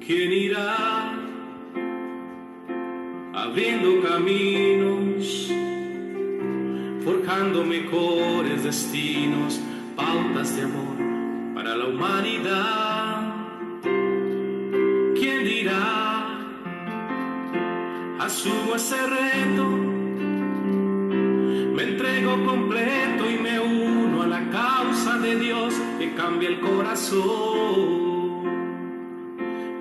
¿Quién irá abriendo caminos, forjando mejores destinos, pautas de amor para la humanidad? ¿Quién dirá asumo ese reto, me entrego completo y me uno a la causa de Dios que cambia el corazón?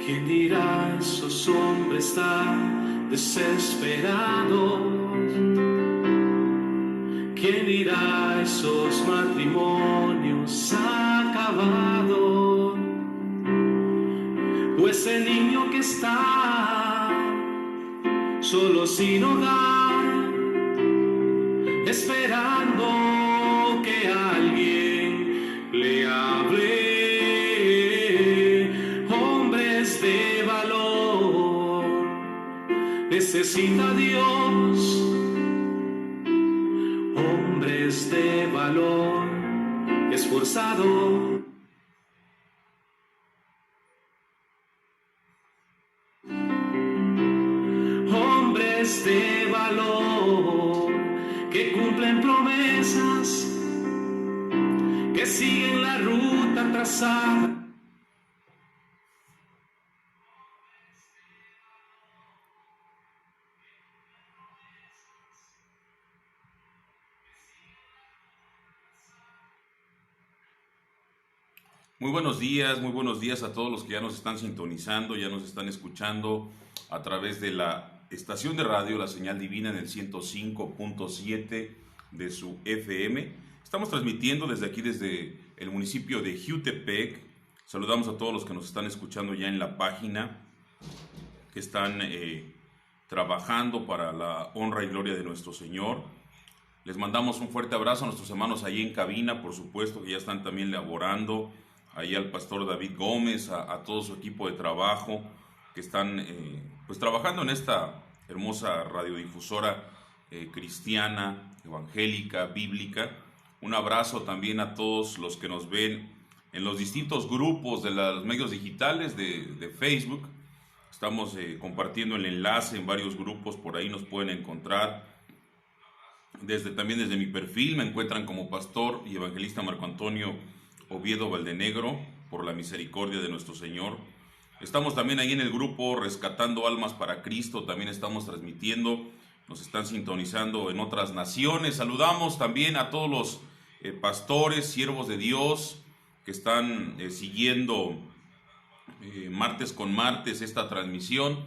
¿Quién dirá esos hombres tan desesperados? ¿Quién dirá esos matrimonios acabados? O ese niño que está solo sin hogar, esperando que alguien le hable. Hombres de valor, necesita Dios. Hombres de valor, esforzado. Hombres de valor, que cumplen promesas, que siguen la ruta trazada. Muy buenos días a todos los que ya nos están sintonizando, ya nos están escuchando a través de la estación de radio La Señal Divina en el 105.7 de su FM. Estamos transmitiendo desde aquí, desde el municipio de Jiutepec. Saludamos a todos los que nos están escuchando ya en la página, que están trabajando para la honra y gloria de nuestro Señor. Les mandamos un fuerte abrazo a nuestros hermanos ahí en cabina, por supuesto, que ya están también laborando. Ahí al pastor David Gómez, a todo su equipo de trabajo que están pues trabajando en esta hermosa radiodifusora cristiana, evangélica, bíblica. Un abrazo también a todos los que nos ven en los distintos grupos de los medios digitales de Facebook. Estamos compartiendo el enlace en varios grupos, por ahí nos pueden encontrar. También desde mi perfil me encuentran como pastor y evangelista Marco Antonio Oviedo Valdenegro, por la misericordia de nuestro Señor. Estamos también ahí en el grupo Rescatando Almas para Cristo, también estamos transmitiendo, nos están sintonizando en otras naciones. Saludamos también a todos los pastores, siervos de Dios, que están siguiendo martes con martes esta transmisión,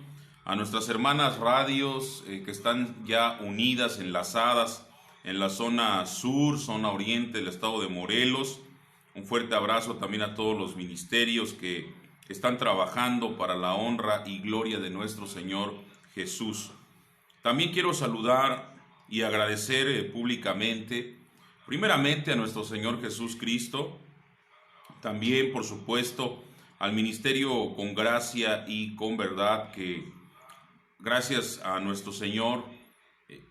a nuestras hermanas radios que están ya unidas, enlazadas en la zona sur, zona oriente del estado de Morelos. Un fuerte abrazo también a todos los ministerios que están trabajando para la honra y gloria de nuestro Señor Jesús. También quiero saludar y agradecer públicamente, primeramente a nuestro Señor Jesús Cristo, también por supuesto al Ministerio Con Gracia y Con Verdad, que gracias a nuestro Señor,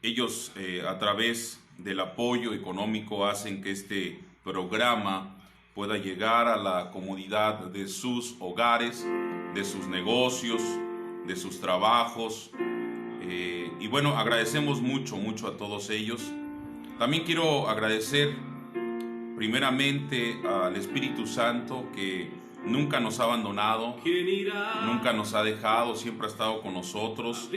ellos a través del apoyo económico hacen que este programa pueda llegar a la comodidad de sus hogares, de sus negocios, de sus trabajos. Y bueno, agradecemos mucho a todos ellos. También quiero agradecer primeramente al Espíritu Santo, que nunca nos ha abandonado, nunca nos ha dejado, siempre ha estado con nosotros.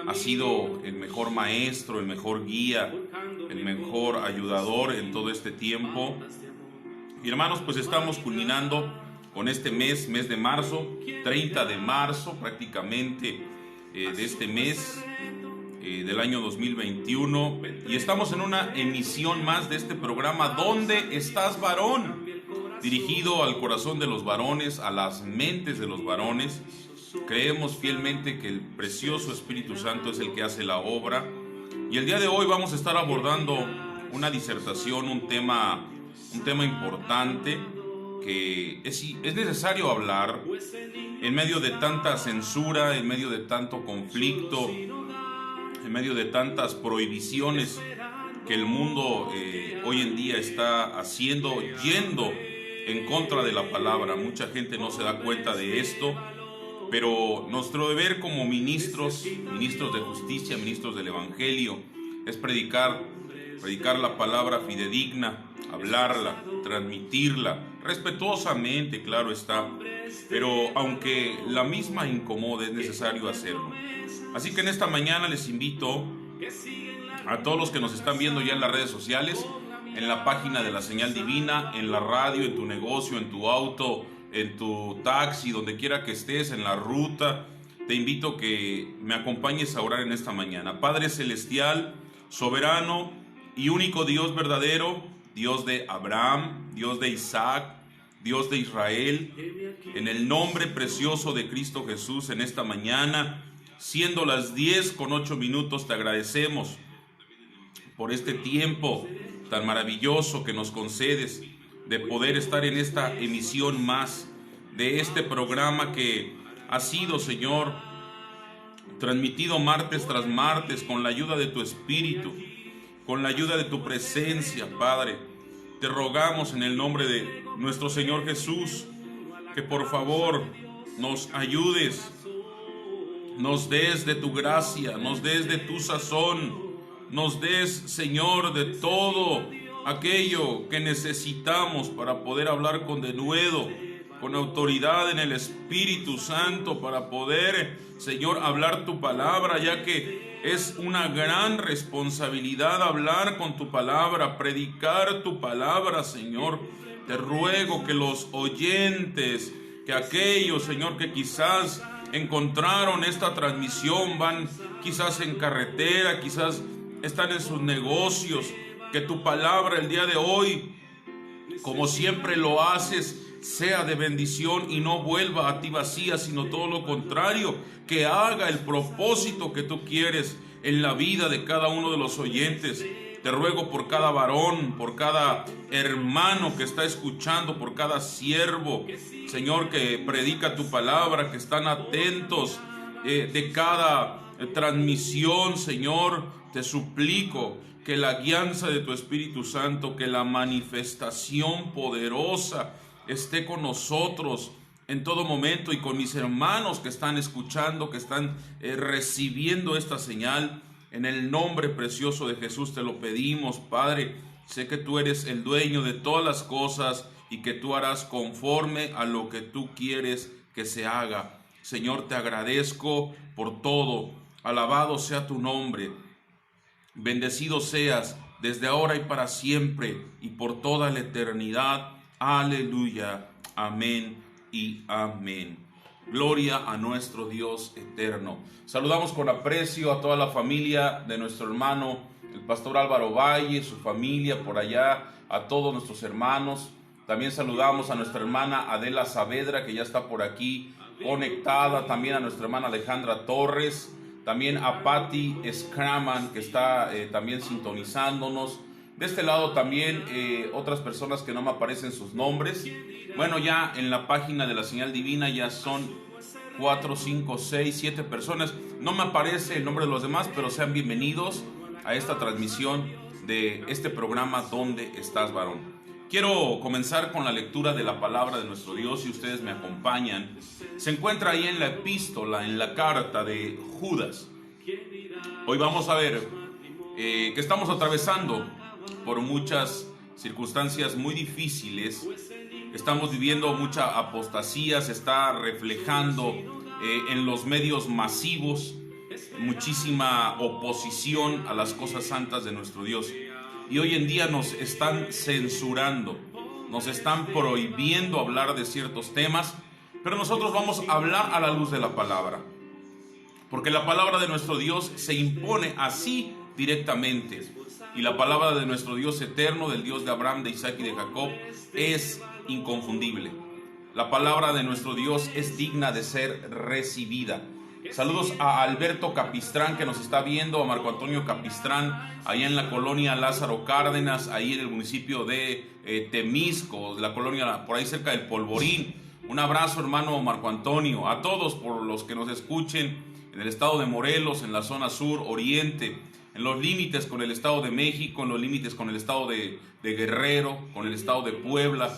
Ha sido el mejor maestro, el mejor guía, el mejor ayudador en todo este tiempo. Y hermanos, pues estamos culminando con este mes de marzo, 30 de marzo prácticamente de este mes del año 2021. Y estamos en una emisión más de este programa, ¿Dónde estás, varón? Dirigido al corazón de los varones, a las mentes de los varones. Creemos fielmente que el precioso Espíritu Santo es el que hace la obra. Y el día de hoy vamos a estar abordando una disertación, un tema importante que es necesario hablar en medio de tanta censura, en medio de tanto conflicto, en medio de tantas prohibiciones que el mundo hoy en día está haciendo, yendo en contra de la palabra. Mucha gente no se da cuenta de esto, pero nuestro deber como ministros de justicia, ministros del Evangelio, es predicar la palabra fidedigna, hablarla, transmitirla, respetuosamente, claro está, pero aunque la misma incomode, es necesario hacerlo. Así que en esta mañana les invito a todos los que nos están viendo ya en las redes sociales, en la página de la Señal Divina, en la radio, en tu negocio, en tu auto, en tu taxi, donde quiera que estés, en la ruta, te invito que me acompañes a orar en esta mañana. Padre celestial, soberano y único Dios verdadero, Dios de Abraham, Dios de Isaac, Dios de Israel, en el nombre precioso de Cristo Jesús, en esta mañana, siendo las 10:08, te agradecemos por este tiempo tan maravilloso que nos concedes de poder estar en esta emisión más de este programa que ha sido, Señor, transmitido martes tras martes con la ayuda de tu Espíritu, con la ayuda de tu presencia, Padre. Te rogamos en el nombre de nuestro Señor Jesús que por favor nos ayudes, nos des de tu gracia, nos des de tu sazón, nos des, Señor, de todo aquello que necesitamos para poder hablar con denuedo, con autoridad en el Espíritu Santo, para poder, Señor, hablar tu palabra, ya que es una gran responsabilidad hablar con tu palabra, predicar tu palabra, Señor. Te ruego que los oyentes, que aquellos, Señor, que quizás encontraron esta transmisión, van quizás en carretera, quizás están en sus negocios, que tu palabra el día de hoy, como siempre lo haces, sea de bendición y no vuelva a ti vacía, sino todo lo contrario, que haga el propósito que tú quieres en la vida de cada uno de los oyentes. Te ruego por cada varón, por cada hermano que está escuchando, por cada siervo, Señor, que predica tu palabra, que están atentos de cada transmisión, Señor. Te suplico que la guianza de tu Espíritu Santo, que la manifestación poderosa esté con nosotros en todo momento y con mis hermanos que están escuchando, que están recibiendo esta señal. En el nombre precioso de Jesús te lo pedimos, Padre. Sé que tú eres el dueño de todas las cosas y que tú harás conforme a lo que tú quieres que se haga. Señor, te agradezco por todo. Alabado sea tu nombre. Bendecido seas desde ahora y para siempre y por toda la eternidad. Aleluya. Amén y amén. Gloria a nuestro Dios eterno. Saludamos con aprecio a toda la familia de nuestro hermano, el pastor Álvaro Valle, su familia por allá, a todos nuestros hermanos. También saludamos a nuestra hermana Adela Saavedra, que ya está por aquí conectada. También a nuestra hermana Alejandra Torres. También a Patti Scraman, que está también sintonizándonos. De este lado también otras personas que no me aparecen sus nombres. Bueno, ya en la página de la Señal Divina ya son 4, 5, 6, 7 personas. No me aparece el nombre de los demás, pero sean bienvenidos a esta transmisión de este programa ¿Dónde estás, varón? Quiero comenzar con la lectura de la palabra de nuestro Dios, si ustedes me acompañan. Se encuentra ahí en la epístola, en la carta de Judas. Hoy vamos a ver que estamos atravesando por muchas circunstancias muy difíciles. Estamos viviendo mucha apostasía, se está reflejando en los medios masivos, muchísima oposición a las cosas santas de nuestro Dios. Y hoy en día nos están censurando, nos están prohibiendo hablar de ciertos temas, pero nosotros vamos a hablar a la luz de la palabra, porque la palabra de nuestro Dios se impone así directamente, y la palabra de nuestro Dios eterno, del Dios de Abraham, de Isaac y de Jacob, es inconfundible. La palabra de nuestro Dios es digna de ser recibida. Saludos a Alberto Capistrán, que nos está viendo, a Marco Antonio Capistrán, allá en la colonia Lázaro Cárdenas, ahí en el municipio de Temisco, la colonia por ahí cerca del Polvorín. Un abrazo, hermano Marco Antonio, a todos por los que nos escuchen en el estado de Morelos, en la zona sur, oriente, en los límites con el estado de México, en los límites con el estado de Guerrero, con el estado de Puebla,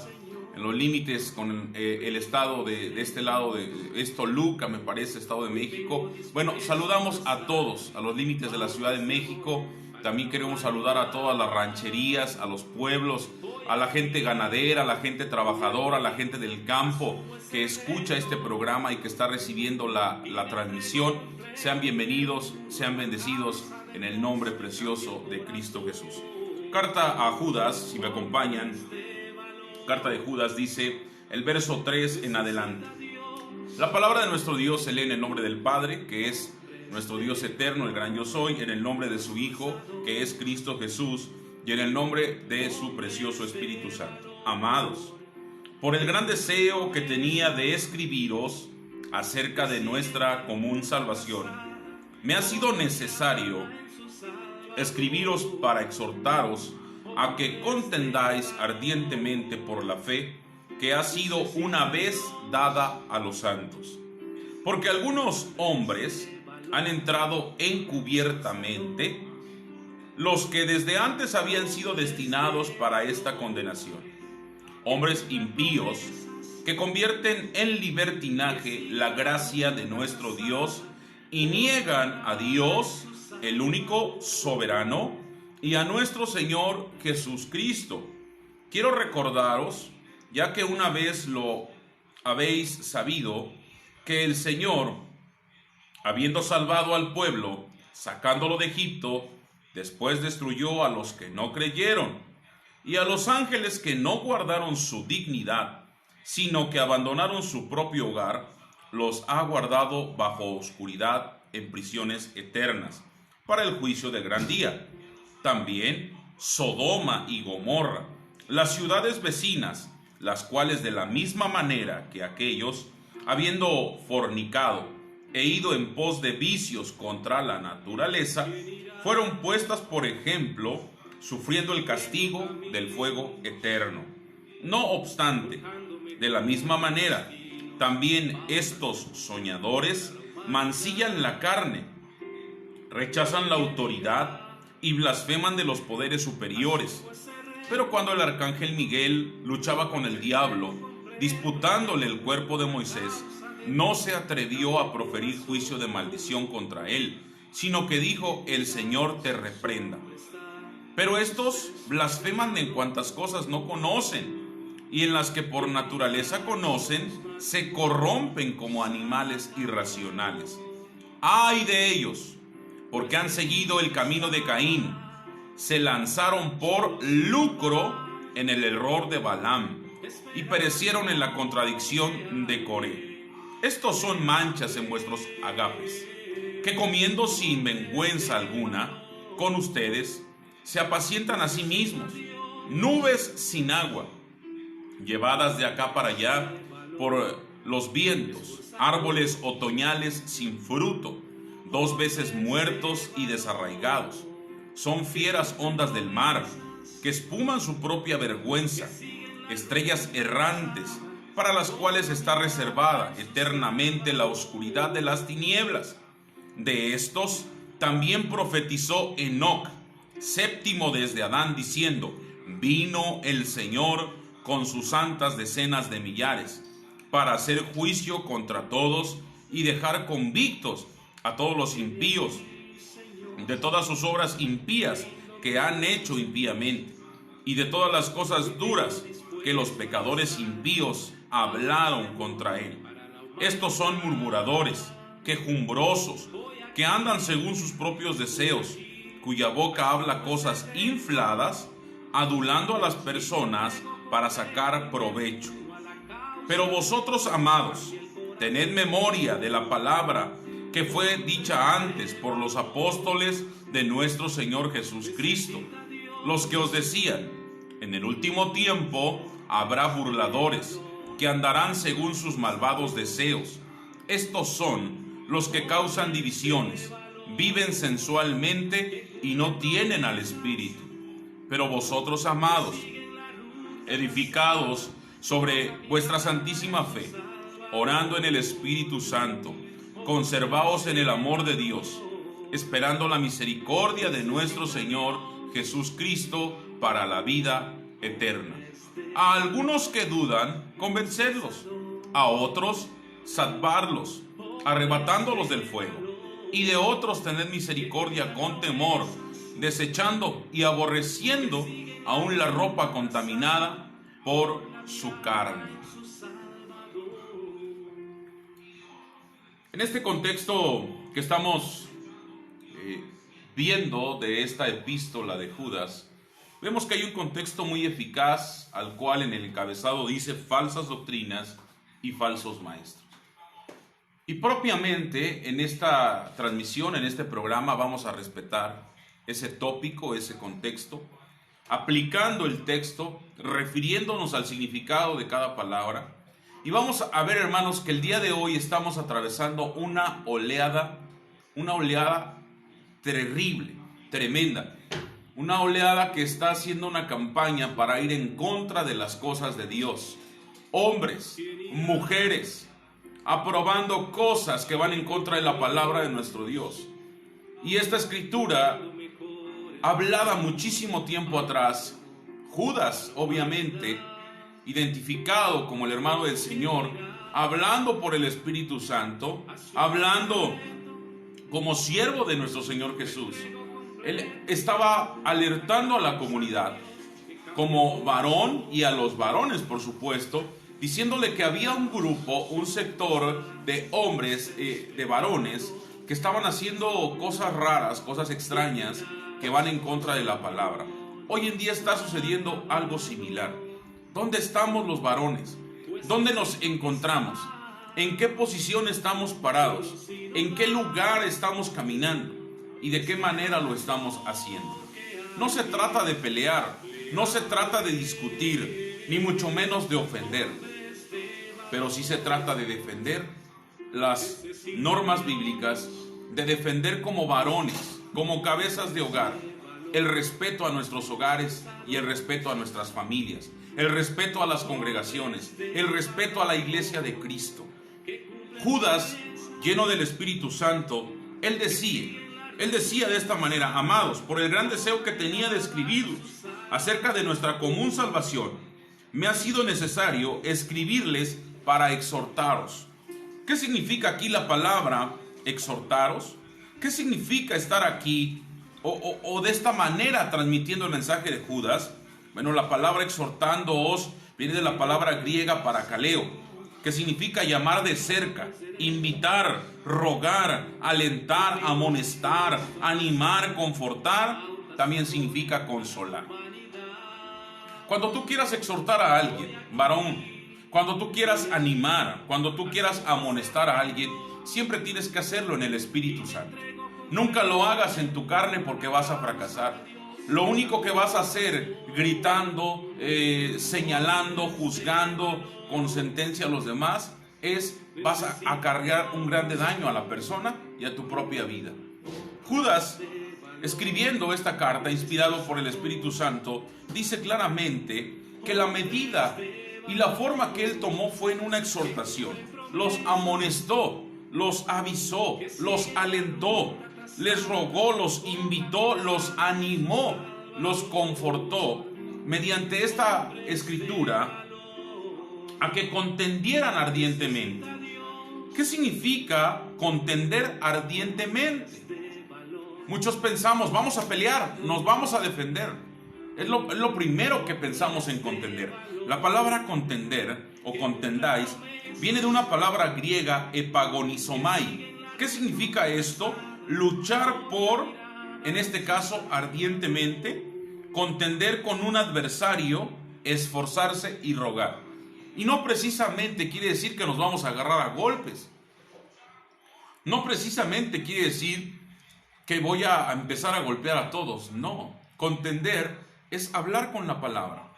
en los límites con el estado de este lado de Toluca, me parece, Estado de México. Bueno, saludamos a todos, a los límites de la Ciudad de México. También queremos saludar a todas las rancherías, a los pueblos, a la gente ganadera, a la gente trabajadora, a la gente del campo que escucha este programa y que está recibiendo la transmisión. Sean bienvenidos, sean bendecidos en el nombre precioso de Cristo Jesús. Carta a Judas, si me acompañan. Carta de Judas dice, el verso 3 en adelante. La palabra de nuestro Dios se lee en el nombre del Padre, que es nuestro Dios eterno, el gran yo soy, en el nombre de su Hijo, que es Cristo Jesús, y en el nombre de su precioso Espíritu Santo. Amados, por el gran deseo que tenía de escribiros acerca de nuestra común salvación, me ha sido necesario escribiros para exhortaros a que contendáis ardientemente por la fe que ha sido una vez dada a los santos. Porque algunos hombres han entrado encubiertamente, los que desde antes habían sido destinados para esta condenación, hombres impíos que convierten en libertinaje la gracia de nuestro Dios y niegan a Dios, el único soberano, y a nuestro Señor Jesucristo. Quiero recordaros, ya que una vez lo habéis sabido, que el Señor, habiendo salvado al pueblo, sacándolo de Egipto, después destruyó a los que no creyeron, y a los ángeles que no guardaron su dignidad, sino que abandonaron su propio hogar, los ha guardado bajo oscuridad en prisiones eternas, para el juicio del gran día. También Sodoma y Gomorra, las ciudades vecinas, las cuales de la misma manera que aquellos, habiendo fornicado e ido en pos de vicios contra la naturaleza, fueron puestas por ejemplo, sufriendo el castigo del fuego eterno. No obstante, de la misma manera, también estos soñadores mancillan la carne, rechazan la autoridad y blasfeman de los poderes superiores. Pero cuando el arcángel Miguel luchaba con el diablo, disputándole el cuerpo de Moisés, no se atrevió a proferir juicio de maldición contra él, sino que dijo, el Señor te reprenda. Pero estos blasfeman en cuantas cosas no conocen, y en las que por naturaleza conocen, se corrompen como animales irracionales. ¡Ay de ellos! Porque han seguido el camino de Caín, se lanzaron por lucro en el error de Balaam, y perecieron en la contradicción de Coré. Estos son manchas en vuestros agapes, que comiendo sin vergüenza alguna con ustedes, se apacientan a sí mismos, nubes sin agua, llevadas de acá para allá por los vientos, árboles otoñales sin fruto, 2 veces muertos y desarraigados. Son fieras ondas del mar, que espuman su propia vergüenza, estrellas errantes, para las cuales está reservada eternamente la oscuridad de las tinieblas. De estos también profetizó Enoc, séptimo desde Adán, diciendo, vino el Señor con sus santas decenas de millares, para hacer juicio contra todos y dejar convictos a todos los impíos de todas sus obras impías que han hecho impíamente, y de todas las cosas duras que los pecadores impíos hablaron contra él. Estos son murmuradores, quejumbrosos, que andan según sus propios deseos, cuya boca habla cosas infladas, adulando a las personas para sacar provecho. Pero vosotros, amados, tened memoria de la palabra que fue dicha antes por los apóstoles de nuestro Señor Jesucristo, los que os decían, en el último tiempo habrá burladores, que andarán según sus malvados deseos. Estos son los que causan divisiones, viven sensualmente y no tienen al Espíritu. Pero vosotros, amados, edificados sobre vuestra santísima fe, orando en el Espíritu Santo, conservaos en el amor de Dios, esperando la misericordia de nuestro Señor Jesucristo para la vida eterna. A algunos que dudan, convencerlos. A otros, salvarlos, arrebatándolos del fuego. Y de otros, tener misericordia con temor, desechando y aborreciendo aún la ropa contaminada por su carne. En este contexto que estamos viendo de esta epístola de Judas, vemos que hay un contexto muy eficaz al cual en el encabezado dice falsas doctrinas y falsos maestros. Y propiamente en esta transmisión, en este programa, vamos a respetar ese tópico, ese contexto, aplicando el texto, refiriéndonos al significado de cada palabra. Y vamos a ver, hermanos, que el día de hoy estamos atravesando una oleada terrible, tremenda. Una oleada que está haciendo una campaña para ir en contra de las cosas de Dios. Hombres, mujeres, aprobando cosas que van en contra de la palabra de nuestro Dios. Y esta escritura, hablada muchísimo tiempo atrás, Judas, obviamente, identificado como el hermano del Señor, hablando por el Espíritu Santo, hablando como siervo de nuestro Señor Jesús. Él estaba alertando a la comunidad, como varón y a los varones, por supuesto, diciéndole que había un grupo, un sector de hombres, de varones, que estaban haciendo cosas raras, cosas extrañas, que van en contra de la palabra. Hoy en día está sucediendo algo similar. ¿Dónde estamos los varones? ¿Dónde nos encontramos? ¿En qué posición estamos parados? ¿En qué lugar estamos caminando? ¿Y de qué manera lo estamos haciendo? No se trata de pelear, no se trata de discutir, ni mucho menos de ofender. Pero sí se trata de defender las normas bíblicas, de defender como varones, como cabezas de hogar, el respeto a nuestros hogares y el respeto a nuestras familias, el respeto a las congregaciones, el respeto a la iglesia de Cristo. Judas, lleno del Espíritu Santo, él decía de esta manera: amados, por el gran deseo que tenía de escribiros acerca de nuestra común salvación, me ha sido necesario escribirles para exhortaros. ¿Qué significa aquí la palabra exhortaros? ¿Qué significa estar aquí o de esta manera transmitiendo el mensaje de Judas? Bueno, la palabra exhortándoos viene de la palabra griega parakaleo, que significa llamar de cerca, invitar, rogar, alentar, amonestar, animar, confortar. También significa consolar. Cuando tú quieras exhortar a alguien, varón, cuando tú quieras animar, cuando tú quieras amonestar a alguien, siempre tienes que hacerlo en el Espíritu Santo. Nunca lo hagas en tu carne porque vas a fracasar. Lo único que vas a hacer gritando, señalando, juzgando con sentencia a los demás, vas a acarrear un grande daño a la persona y a tu propia vida. Judas, escribiendo esta carta, inspirado por el Espíritu Santo, dice claramente que la medida y la forma que él tomó fue en una exhortación. Los amonestó, los avisó, los alentó, les rogó, los invitó, los animó, los confortó mediante esta escritura a que contendieran ardientemente. ¿Qué significa contender ardientemente? Muchos pensamos, vamos a pelear, nos vamos a defender. Es lo primero que pensamos en contender. La palabra contender o contendáis viene de una palabra griega epagonizomai. ¿Qué significa esto? Luchar por, en este caso, ardientemente, contender con un adversario, esforzarse y rogar. Y no precisamente quiere decir que nos vamos a agarrar a golpes. No precisamente quiere decir que voy a empezar a golpear a todos. No, contender es hablar con la palabra.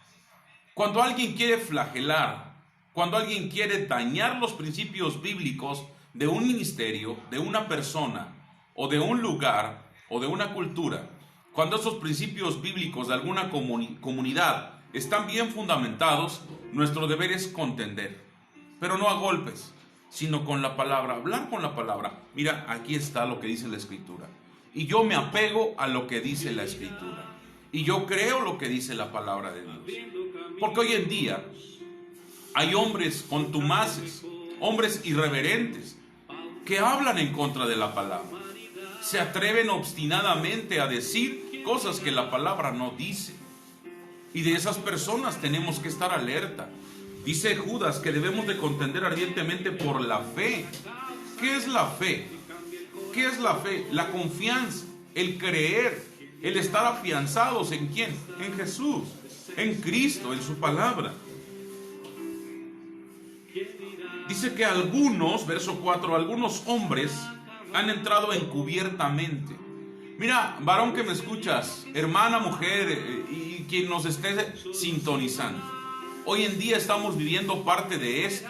Cuando alguien quiere flagelar, cuando alguien quiere dañar los principios bíblicos de un ministerio, de una persona, o de un lugar, o de una cultura, cuando esos principios bíblicos de alguna comunidad están bien fundamentados, nuestro deber es contender, pero no a golpes, sino con la palabra, hablar con la palabra. Mira, aquí está lo que dice la Escritura, y yo me apego a lo que dice la Escritura, y yo creo lo que dice la palabra de Dios. Porque hoy en día hay hombres contumaces, hombres irreverentes, que hablan en contra de la palabra. Se atreven obstinadamente a decir cosas que la palabra no dice. Y de esas personas tenemos que estar alerta. Dice Judas que debemos de contender ardientemente por la fe. ¿Qué es la fe? ¿Qué es la fe? La confianza, el creer, el estar afianzados ¿en quién? En Jesús, en Cristo, en su palabra. Dice que algunos, verso 4, algunos hombres han entrado encubiertamente. Mira, varón que me escuchas, hermana, mujer y quien nos esté sintonizando. Hoy en día estamos viviendo parte de esto.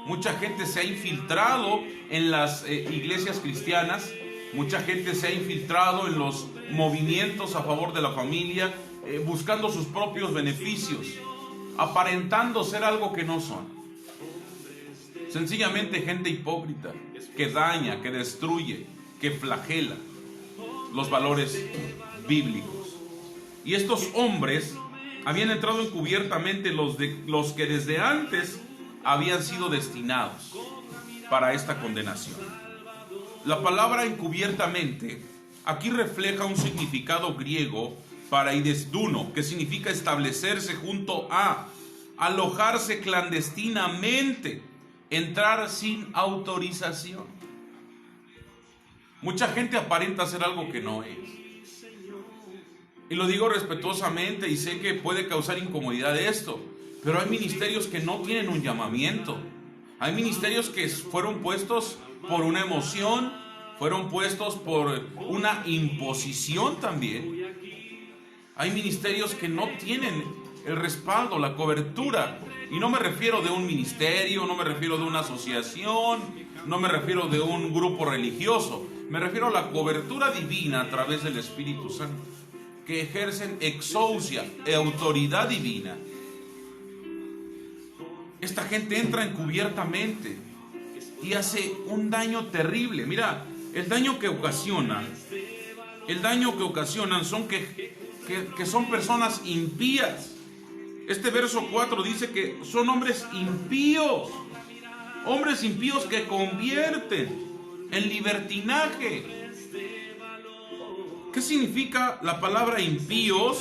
Mucha gente se ha infiltrado en las iglesias cristianas. Mucha gente se ha infiltrado en los movimientos a favor de la familia, buscando sus propios beneficios, aparentando ser algo que no son. Sencillamente gente hipócrita, que daña, que destruye, que flagela los valores bíblicos. Y estos hombres habían entrado encubiertamente, los que desde antes habían sido destinados para esta condenación. La palabra encubiertamente aquí refleja un significado griego para idesduno, que significa establecerse junto a, alojarse clandestinamente, entrar sin autorización. Mucha gente aparenta ser algo que no es. Y lo digo respetuosamente y sé que puede causar incomodidad esto, pero hay ministerios que no tienen un llamamiento. Hay ministerios que fueron puestos por una emoción, fueron puestos por una imposición también. Hay ministerios que no tienen el respaldo, la cobertura. Y no me refiero de un ministerio, no me refiero de una asociación, no me refiero de un grupo religioso. Me refiero a la cobertura divina a través del Espíritu Santo, que ejercen exousia, autoridad divina. Esta gente entra encubiertamente y hace un daño terrible. Mira, el daño que ocasionan son que son personas impías. Este verso 4 dice que son hombres impíos que convierten en libertinaje. ¿Qué significa la palabra impíos?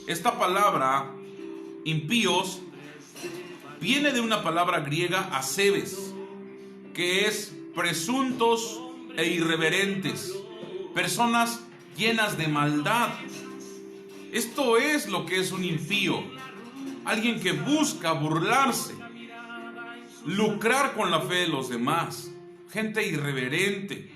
Esta palabra impíos viene de una palabra griega asebes, que es presuntos e irreverentes, personas llenas de maldad. Esto es lo que es un impío, alguien que busca burlarse, lucrar con la fe de los demás, gente irreverente,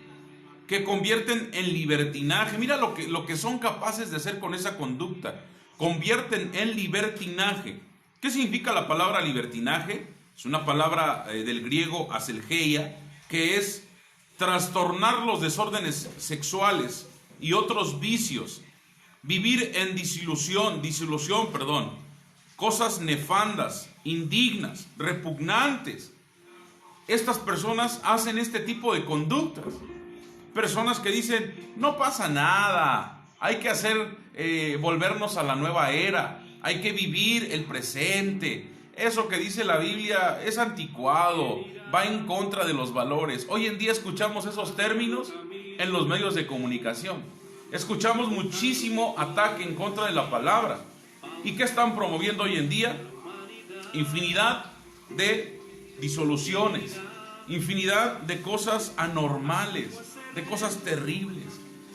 que convierten en libertinaje. Mira lo que son capaces de hacer con esa conducta, convierten en libertinaje. ¿Qué significa la palabra libertinaje? Es una palabra del griego aselgeia, que es trastornar los desórdenes sexuales y otros vicios, vivir en disolución, cosas nefandas, indignas, repugnantes. Estas personas hacen este tipo de conductas. Personas que dicen, no pasa nada, hay que volvernos a la nueva era, hay que vivir el presente. Eso que dice la Biblia es anticuado, va en contra de los valores. Hoy en día escuchamos esos términos en los medios de comunicación. Escuchamos muchísimo ataque en contra de la palabra. ¿Y qué están promoviendo hoy en día? Infinidad de disoluciones, infinidad de cosas anormales, de cosas terribles.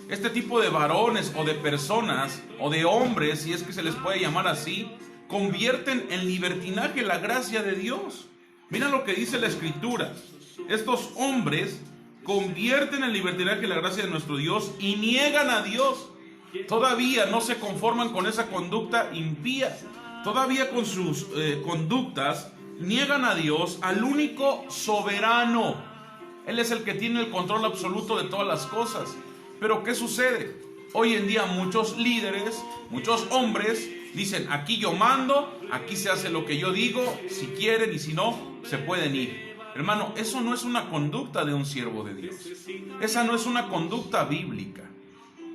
Este tipo de varones o de personas o de hombres, si es que se les puede llamar así, convierten en libertinaje la gracia de Dios. Mira lo que dice la Escritura. Estos hombres convierten en libertinaje la gracia de nuestro Dios y niegan a Dios. Todavía no se conforman con esa conducta impía. Todavía con sus conductas niegan a Dios, al único soberano. Él es el que tiene el control absoluto de todas las cosas. Pero ¿qué sucede? Hoy en día muchos líderes, muchos hombres dicen, aquí yo mando, aquí se hace lo que yo digo, si quieren y si no, se pueden ir. Hermano, eso no es una conducta de un siervo de Dios. Esa no es una conducta bíblica.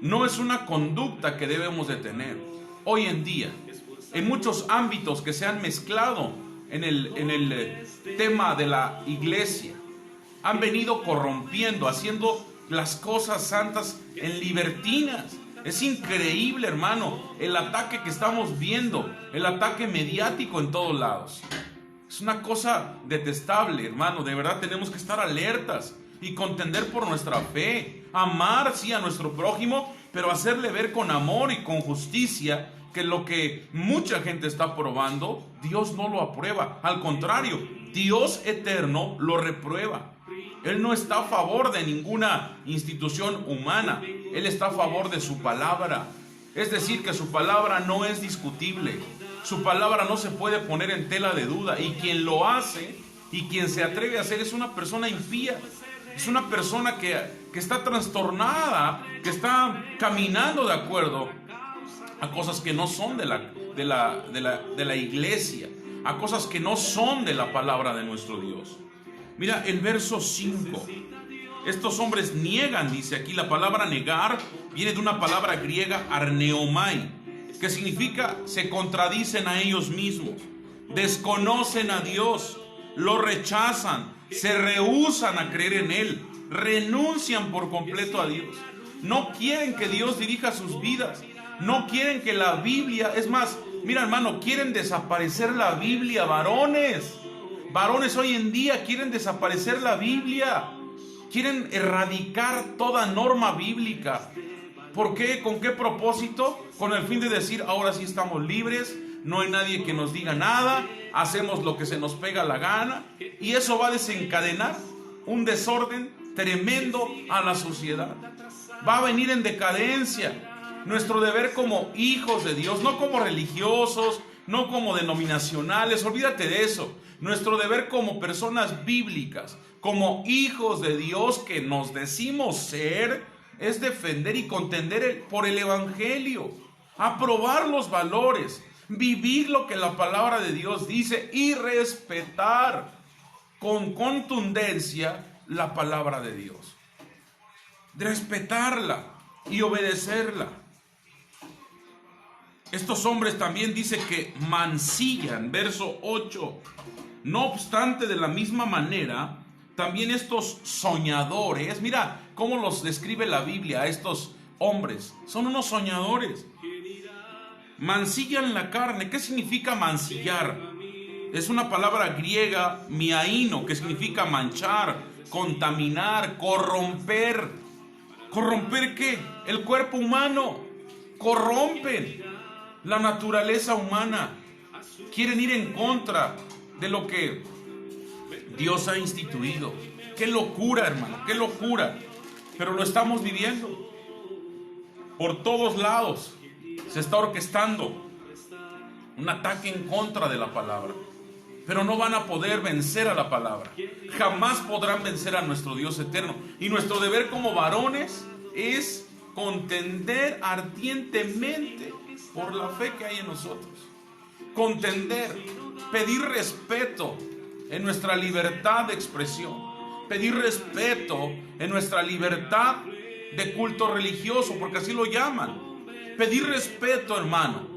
No es una conducta que debemos de tener. Hoy en día, en muchos ámbitos que se han mezclado en el tema de la iglesia. Han venido corrompiendo, haciendo las cosas santas en libertinas. Es increíble, hermano, el ataque que estamos viendo, el ataque mediático en todos lados. Es una cosa detestable, hermano. De verdad tenemos que estar alertas y contender por nuestra fe. Amar, sí, a nuestro prójimo, pero hacerle ver con amor y con justicia que lo que mucha gente está probando, Dios no lo aprueba. Al contrario, Dios eterno lo reprueba. Él no está a favor de ninguna institución humana. Él está a favor de su palabra. Es decir, que su palabra no es discutible. Su palabra no se puede poner en tela de duda. Y quien lo hace y quien se atreve a hacer es una persona impía. Es una persona que está trastornada, que está caminando de acuerdo a cosas que no son de la iglesia, a cosas que no son de la palabra de nuestro Dios. Mira el verso 5. Estos hombres niegan, dice aquí. La palabra negar viene de una palabra griega arneomai, que significa se contradicen a ellos mismos, desconocen a Dios, lo rechazan, se rehúsan a creer en Él, renuncian por completo a Dios. No quieren que Dios dirija sus vidas, no quieren que la Biblia, es más, mira hermano, quieren desaparecer la Biblia, varones. Varones hoy en día quieren desaparecer la Biblia, quieren erradicar toda norma bíblica. ¿Por qué? ¿Con qué propósito? Con el fin de decir, ahora sí estamos libres, no hay nadie que nos diga nada, hacemos lo que se nos pega la gana, y eso va a desencadenar un desorden tremendo a la sociedad. Va a venir en decadencia. Nuestro deber como hijos de Dios, no como religiosos, no como denominacionales, olvídate de eso. Nuestro deber como personas bíblicas, como hijos de Dios que nos decimos ser, es defender y contender por el evangelio, aprobar los valores, vivir lo que la palabra de Dios dice y respetar con contundencia la palabra de Dios. Respetarla y obedecerla. Estos hombres también dice que mancillan, verso 8. No obstante, de la misma manera, también estos soñadores, mira cómo los describe la Biblia a estos hombres, son unos soñadores. Mancillan la carne. ¿Qué significa mancillar? Es una palabra griega, miaino, que significa manchar, contaminar, corromper. ¿Corromper qué? El cuerpo humano. Corrompen la naturaleza humana. Quieren ir en contra de lo que Dios ha instituido. Qué locura, hermano, qué locura. Pero lo estamos viviendo. Por todos lados se está orquestando un ataque en contra de la palabra. Pero no van a poder vencer a la palabra. Jamás podrán vencer a nuestro Dios eterno. Y nuestro deber como varones es contender ardientemente por la fe que hay en nosotros. Contender, pedir respeto en nuestra libertad de expresión, pedir respeto en nuestra libertad de culto religioso, porque así lo llaman. Pedir respeto, hermano.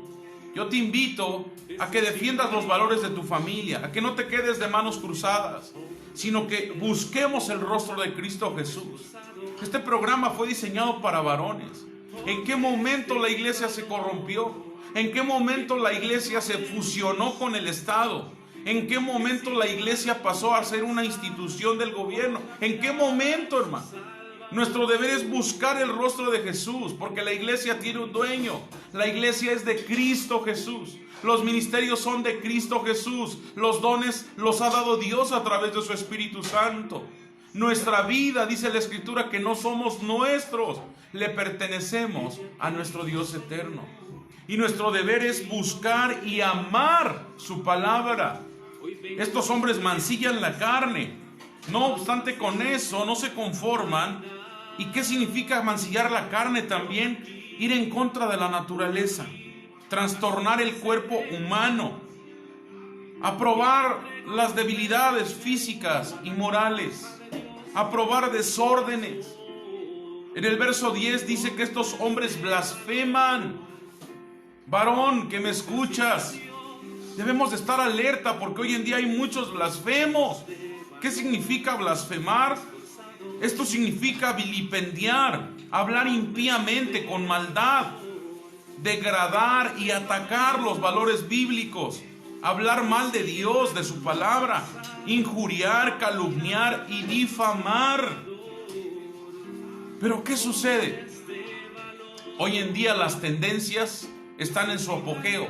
Yo te invito a que defiendas los valores de tu familia, a que no te quedes de manos cruzadas, sino que busquemos el rostro de Cristo Jesús. Este programa fue diseñado para varones. ¿En qué momento la iglesia se corrompió? ¿En qué momento la iglesia se fusionó con el Estado? ¿En qué momento la iglesia pasó a ser una institución del gobierno? ¿En qué momento, hermano? Nuestro deber es buscar el rostro de Jesús, porque la iglesia tiene un dueño. La iglesia es de Cristo Jesús. Los ministerios son de Cristo Jesús. Los dones los ha dado Dios a través de su Espíritu Santo. Nuestra vida, dice la Escritura, que no somos nuestros, le pertenecemos a nuestro Dios eterno. Y nuestro deber es buscar y amar su palabra. Estos hombres mancillan la carne. No obstante, con eso no se conforman. ¿Y qué significa mancillar la carne también? Ir en contra de la naturaleza, trastornar el cuerpo humano, aprobar las debilidades físicas y morales, aprobar desórdenes. En el verso 10 dice que estos hombres blasfeman. Varón que me escuchas, debemos de estar alerta porque hoy en día hay muchos blasfemos. ¿Qué significa blasfemar? Esto significa vilipendiar, hablar impíamente con maldad, degradar y atacar los valores bíblicos, hablar mal de Dios, de su palabra, injuriar, calumniar y difamar. Pero ¿qué sucede? Hoy en día las tendencias están en su apogeo.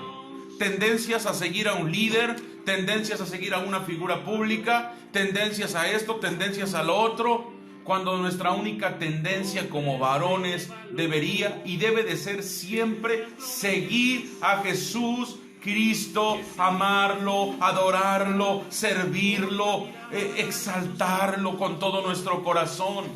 Tendencias a seguir a un líder, tendencias a seguir a una figura pública, tendencias a esto, tendencias a lo otro, cuando nuestra única tendencia como varones debería y debe de ser siempre seguir a Jesús Cristo, amarlo, adorarlo, servirlo, exaltarlo con todo nuestro corazón.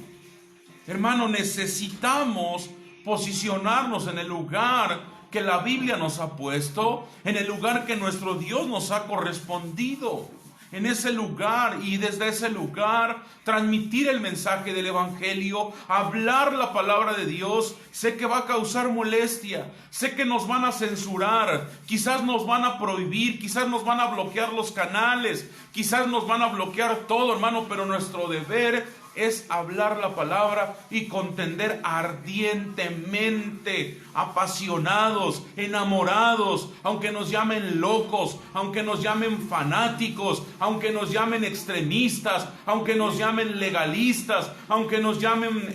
Hermano, necesitamos posicionarnos en el lugar que la Biblia nos ha puesto, en el lugar que nuestro Dios nos ha correspondido. En ese lugar y desde ese lugar transmitir el mensaje del Evangelio, hablar la palabra de Dios. Sé que va a causar molestia, sé que nos van a censurar, quizás nos van a prohibir, quizás nos van a bloquear los canales, quizás nos van a bloquear todo, hermano, pero nuestro deber es hablar la palabra y contender ardientemente, apasionados, enamorados, aunque nos llamen locos, aunque nos llamen fanáticos, aunque nos llamen extremistas, aunque nos llamen legalistas, aunque nos llamen,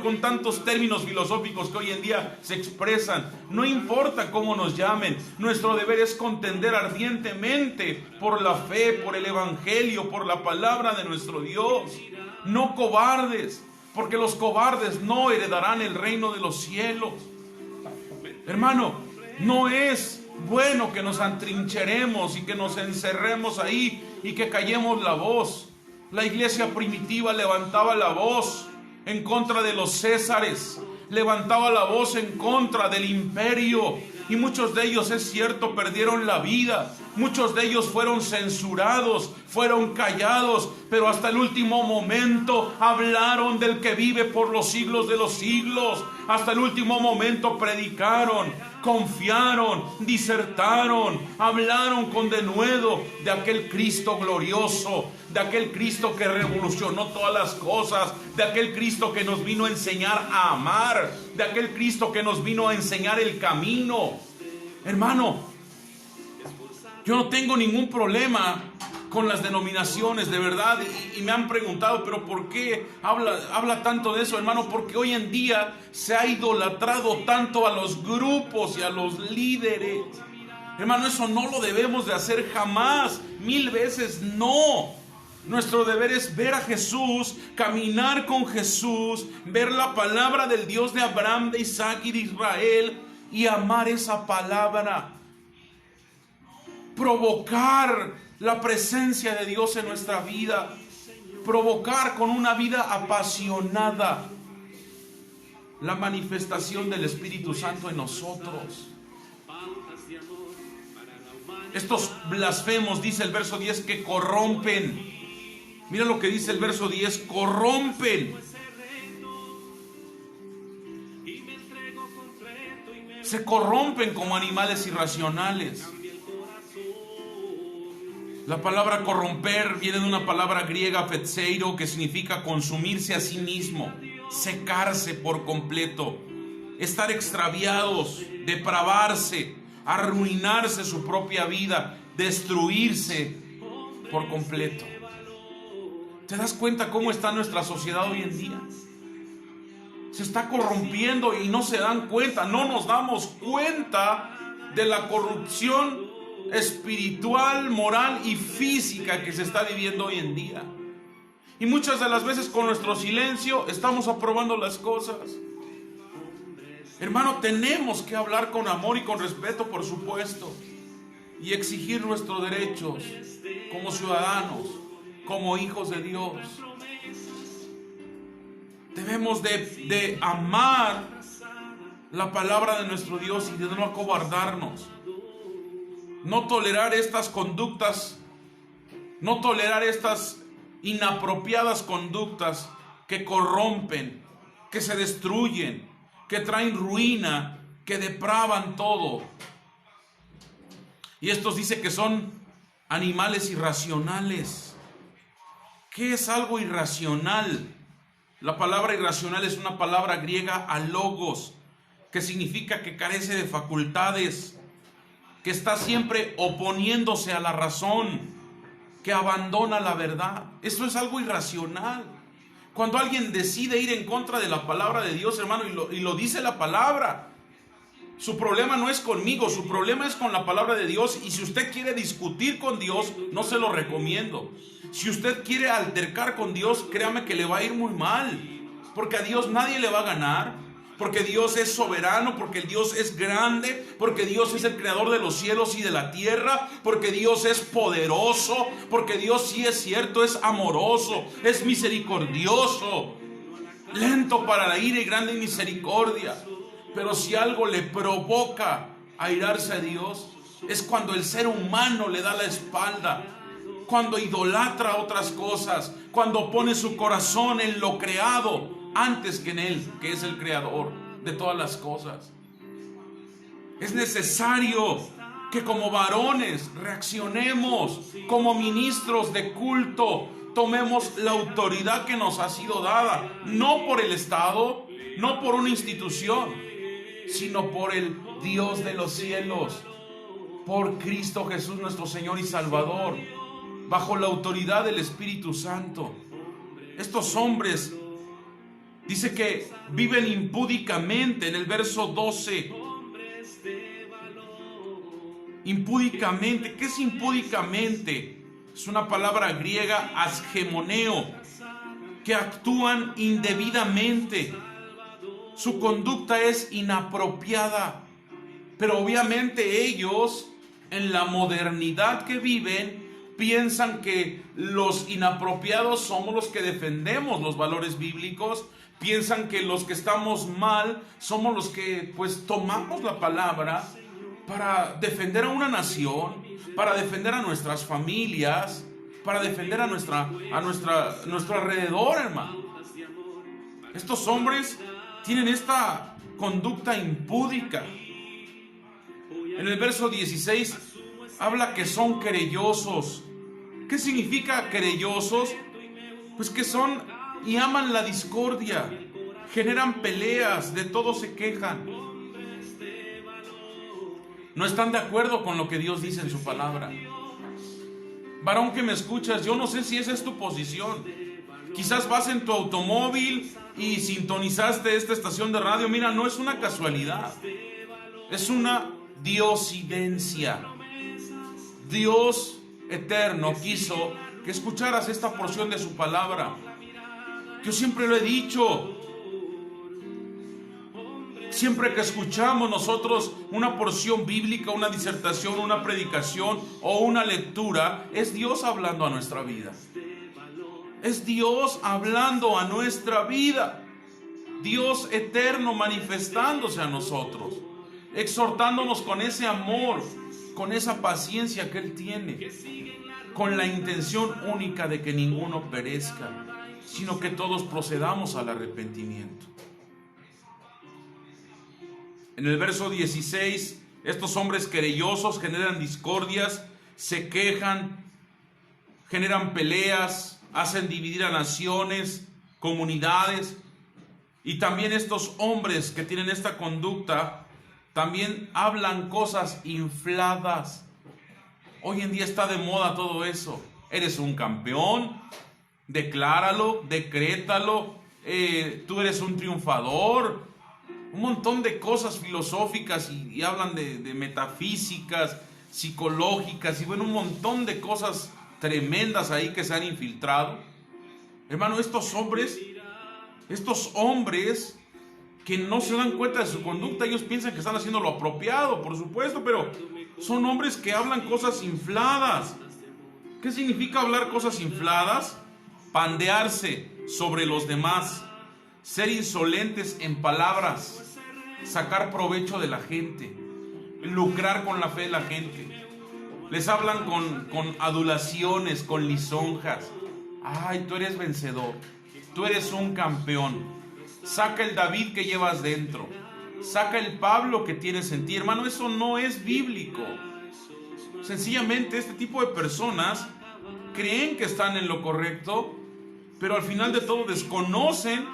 con tantos términos filosóficos que hoy en día se expresan. No importa cómo nos llamen, nuestro deber es contender ardientemente por la fe, por el Evangelio, por la palabra de nuestro Dios. No cobardes, porque los cobardes no heredarán el reino de los cielos. Hermano, no es bueno que nos atrincheremos y que nos encerremos ahí y que callemos la voz. La iglesia primitiva levantaba la voz en contra de los césares, levantaba la voz en contra del imperio, y muchos de ellos, es cierto, perdieron la vida. Muchos de ellos fueron censurados, fueron callados, pero hasta el último momento hablaron del que vive por los siglos de los siglos. Hasta el último momento predicaron, confiaron, disertaron, hablaron con denuedo de aquel Cristo glorioso, de aquel Cristo que revolucionó todas las cosas, de aquel Cristo que nos vino a enseñar a amar, de aquel Cristo que nos vino a enseñar el camino. Hermano, yo no tengo ningún problema con las denominaciones, de verdad, y me han preguntado, pero ¿por qué habla tanto de eso, hermano? Porque hoy en día se ha idolatrado tanto a los grupos y a los líderes. Hermano, eso no lo debemos de hacer jamás, 1000 veces no. Nuestro deber es ver a Jesús, caminar con Jesús, ver la palabra del Dios de Abraham, de Isaac y de Israel y amar esa palabra. Provocar la presencia de Dios en nuestra vida, provocar con una vida apasionada la manifestación del Espíritu Santo en nosotros. Estos blasfemos, dice el verso 10, que corrompen. Mira lo que dice el verso 10, corrompen. Se corrompen como animales irracionales. La palabra corromper viene de una palabra griega, phetseiro, que significa consumirse a sí mismo, secarse por completo, estar extraviados, depravarse, arruinarse su propia vida, destruirse por completo. ¿Te das cuenta cómo está nuestra sociedad hoy en día? Se está corrompiendo y no se dan cuenta, no nos damos cuenta de la corrupción espiritual, moral y física que se está viviendo hoy en día. Y muchas de las veces con nuestro silencio estamos aprobando las cosas. Hermano, tenemos que hablar con amor y con respeto, por supuesto, y exigir nuestros derechos como ciudadanos, como hijos de Dios. Debemos de amar la palabra de nuestro Dios y de no acobardarnos. No tolerar estas conductas, no tolerar estas inapropiadas conductas que corrompen, que se destruyen, que traen ruina que depravan todo. Y estos dice que son animales irracionales. ¿Qué es algo irracional? La palabra irracional es una palabra griega alogos, que significa que carece de facultades, que está siempre oponiéndose a la razón, que abandona la verdad. Eso es algo irracional. Cuando alguien decide ir en contra de la palabra de Dios, hermano, y lo dice la palabra, su problema no es conmigo, su problema es con la palabra de Dios. Y si usted quiere discutir con Dios, no se lo recomiendo. Si usted quiere altercar con Dios, créame que le va a ir muy mal, porque a Dios nadie le va a ganar, porque Dios es soberano, porque Dios es grande, porque Dios es el creador de los cielos y de la tierra, porque Dios es poderoso, porque Dios, sí es cierto, es amoroso, es misericordioso, lento para la ira y grande en misericordia. Pero si algo le provoca airarse a Dios, es cuando el ser humano le da la espalda, cuando idolatra otras cosas, cuando pone su corazón en lo creado antes que en Él, que es el creador de todas las cosas. Es necesario que como varones reaccionemos, como ministros de culto, tomemos la autoridad que nos ha sido dada, no por el Estado, no por una institución, sino por el Dios de los cielos, por Cristo Jesús nuestro Señor y Salvador, bajo la autoridad del Espíritu Santo. Estos hombres dice que viven impúdicamente en el verso 12. Impúdicamente, ¿qué es impúdicamente? Es una palabra griega, asgemoneo, que actúan indebidamente. Su conducta es inapropiada, pero obviamente ellos, en la modernidad que viven, piensan que los inapropiados somos los que defendemos los valores bíblicos. Piensan que los que estamos mal somos los que pues tomamos la palabra para defender a una nación, para defender a nuestras familias, para defender a nuestro alrededor, hermano. Estos hombres tienen esta conducta impúdica. En el verso 16 habla que son querellosos. ¿Qué significa querellosos? Pues que son y aman la discordia, generan peleas, de todo se quejan. No están de acuerdo con lo que Dios dice en su palabra. Varón que me escuchas, yo no sé si esa es tu posición. Quizás vas en tu automóvil y sintonizaste esta estación de radio. Mira, no es una casualidad, es una diosidencia. Dios eterno quiso que escucharas esta porción de su palabra. Yo siempre lo he dicho, siempre que escuchamos nosotros una porción bíblica, una disertación, una predicación o una lectura, es Dios hablando a nuestra vida. Es Dios hablando a nuestra vida. Dios eterno manifestándose a nosotros, exhortándonos con ese amor, con esa paciencia que Él tiene, con la intención única de que ninguno perezca, sino que todos procedamos al arrepentimiento. En el verso 16, estos hombres querellosos generan discordias, se quejan, generan peleas, hacen dividir a naciones, comunidades. Y también estos hombres que tienen esta conducta también hablan cosas infladas. Hoy en día está de moda todo eso. Eres un campeón, decláralo, decrétalo, tú eres un triunfador. Un montón de cosas filosóficas y hablan de metafísicas, psicológicas y bueno, un montón de cosas tremendas ahí que se han infiltrado. Hermano, estos hombres que no se dan cuenta de su conducta, ellos piensan que están haciendo lo apropiado, por supuesto, pero son hombres que hablan cosas infladas. ¿Qué significa hablar cosas infladas? Pandearse sobre los demás, ser insolentes en palabras, sacar provecho de la gente, lucrar con la fe de la gente. Les hablan con adulaciones, con lisonjas. Ay, tú eres vencedor, tú eres un campeón. Saca el David que llevas dentro, saca el Pablo que tienes en ti. Hermano, eso no es bíblico. Sencillamente este tipo de personas creen que están en lo correcto, pero al final de todo desconocen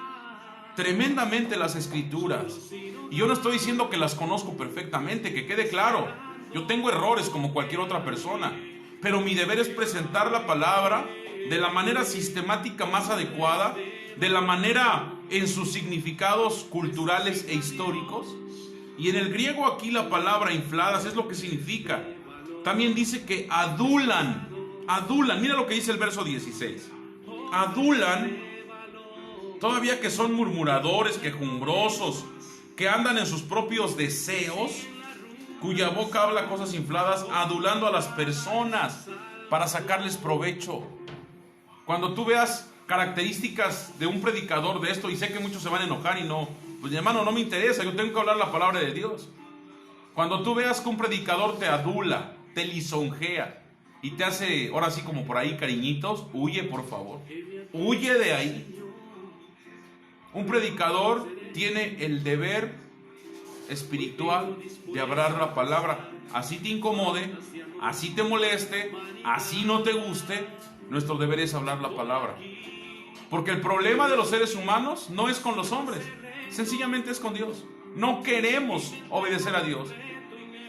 tremendamente las Escrituras. Y yo no estoy diciendo que las conozco perfectamente, que quede claro. Yo tengo errores como cualquier otra persona, pero mi deber es presentar la palabra de la manera sistemática más adecuada, de la manera en sus significados culturales e históricos. Y en el griego aquí la palabra infladas es lo que significa. También dice que adulan. Mira lo que dice el verso 16. Adulan, todavía que son murmuradores, quejumbrosos, que andan en sus propios deseos, cuya boca habla cosas infladas, adulando a las personas para sacarles provecho. Cuando tú veas características de un predicador de esto, y sé que muchos se van a enojar y no, pues hermano, no me interesa, yo tengo que hablar la palabra de Dios. Cuando tú veas que un predicador te adula, te lisonjea y te hace, ahora sí como por ahí cariñitos, huye por favor, huye de ahí. Un predicador tiene el deber espiritual de hablar la palabra, así te incomode, así te moleste, así no te guste. Nuestro deber es hablar la palabra, porque el problema de los seres humanos no es con los hombres, sencillamente es con Dios. No queremos obedecer a Dios,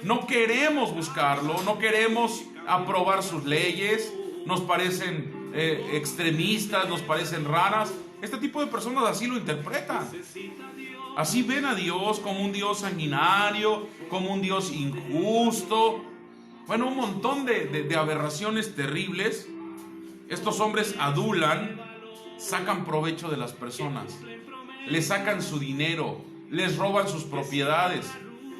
no queremos buscarlo, no queremos aprobar sus leyes, nos parecen extremistas, nos parecen raras. Este tipo de personas así lo interpretan. Así ven a Dios como un Dios sanguinario, como un Dios injusto. Bueno, un montón de aberraciones terribles. Estos hombres adulan, sacan provecho de las personas, les sacan su dinero, les roban sus propiedades.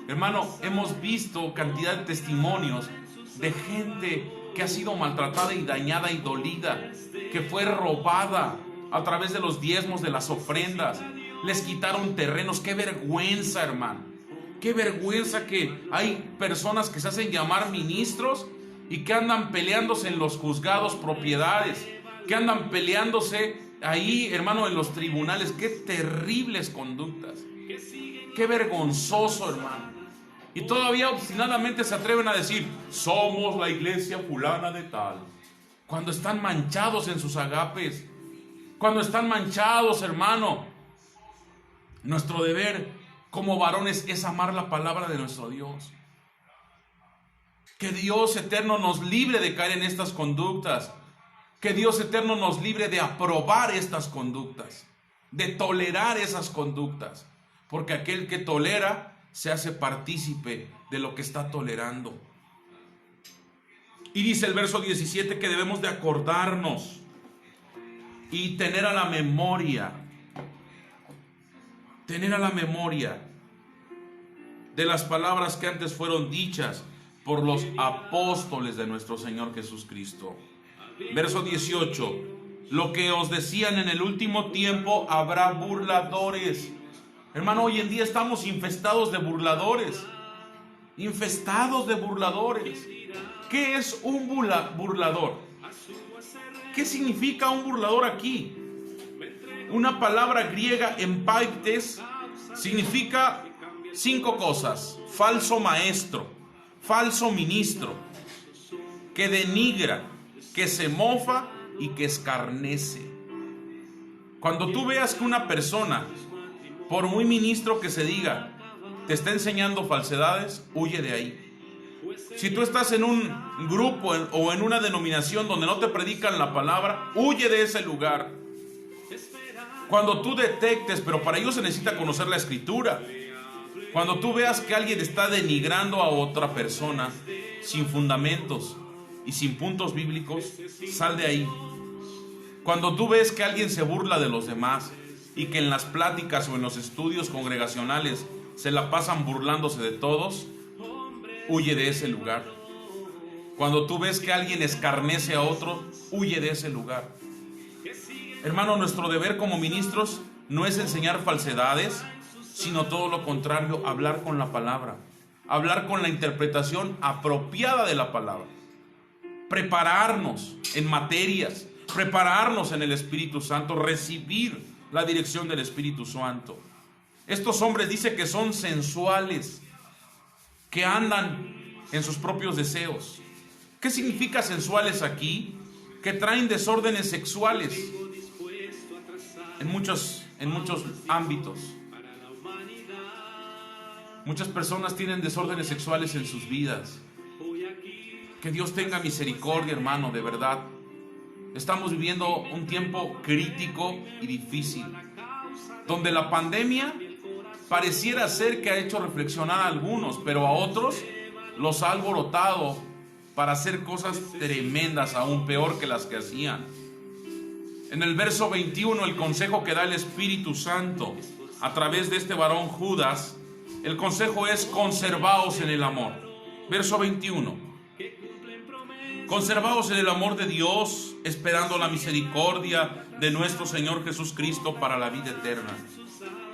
Hermano, hemos visto cantidad de testimonios de gente que ha sido maltratada y dañada y dolida, que fue robada a través de los diezmos, de las ofrendas. Les quitaron terrenos. ¡Qué vergüenza, hermano! ¡Qué vergüenza que hay personas que se hacen llamar ministros y que andan peleándose en los juzgados propiedades, que andan peleándose ahí, hermano, en los tribunales! ¡Qué terribles conductas! ¡Qué vergonzoso, hermano! Y todavía obstinadamente se atreven a decir: somos la iglesia fulana de tal, cuando están manchados en sus agapes, cuando están manchados, hermano. Nuestro deber como varones es amar la palabra de nuestro Dios. Que Dios eterno nos libre de caer en estas conductas. Que Dios eterno nos libre de aprobar estas conductas, de tolerar esas conductas. Porque aquel que tolera se hace partícipe de lo que está tolerando. Y dice el verso 17 que debemos de acordarnos y tener a la memoria de las palabras que antes fueron dichas por los apóstoles de nuestro Señor Jesucristo. Verso 18: lo que os decían en el último tiempo, habrá burladores. Hermano, hoy en día estamos infestados de burladores. ¿Qué es un burlador? ¿Qué significa un burlador aquí? Una palabra griega, empaites, significa 5 cosas: falso maestro, falso ministro, que denigra, que se mofa y que escarnece. Cuando tú veas que una persona, por muy ministro que se diga, te está enseñando falsedades, huye de ahí. Si tú estás en un grupo o en una denominación donde no te predican la palabra, huye de ese lugar. Cuando tú detectes, pero para ello se necesita conocer la Escritura, cuando tú veas que alguien está denigrando a otra persona sin fundamentos y sin puntos bíblicos, sal de ahí. Cuando tú ves que alguien se burla de los demás y que en las pláticas o en los estudios congregacionales se la pasan burlándose de todos, huye de ese lugar. Cuando tú ves que alguien escarnece a otro, huye de ese lugar. Hermano, nuestro deber como ministros no es enseñar falsedades, sino todo lo contrario, hablar con la palabra, hablar con la interpretación apropiada de la palabra, prepararnos en materias, prepararnos en el Espíritu Santo, recibir la dirección del Espíritu Santo. Estos hombres dice que son sensuales, que andan en sus propios deseos. ¿Qué significa sensuales aquí? Que traen desórdenes sexuales en muchos ámbitos. Muchas personas tienen desórdenes sexuales en sus vidas. Que Dios tenga misericordia, hermano, de verdad. Estamos viviendo un tiempo crítico y difícil, donde la pandemia pareciera ser que ha hecho reflexionar a algunos, pero a otros los ha alborotado para hacer cosas tremendas, aún peor que las que hacían. En el verso 21, el consejo que da el Espíritu Santo a través de este varón Judas, el consejo es: conservaos en el amor. Verso 21. Conservaos en el amor de Dios, esperando la misericordia de nuestro Señor Jesucristo para la vida eterna.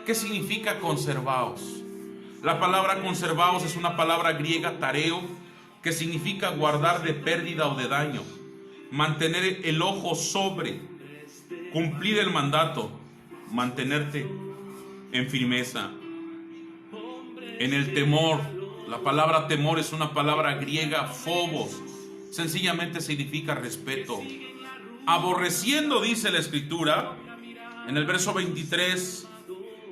¿Qué significa conservaos? La palabra conservaos es una palabra griega, tareo, que significa guardar de pérdida o de daño, mantener el ojo sobre, cumplir el mandato, mantenerte en firmeza, en el temor. La palabra temor es una palabra griega, phobos, sencillamente significa respeto. Aborreciendo, dice la Escritura, en el verso 23,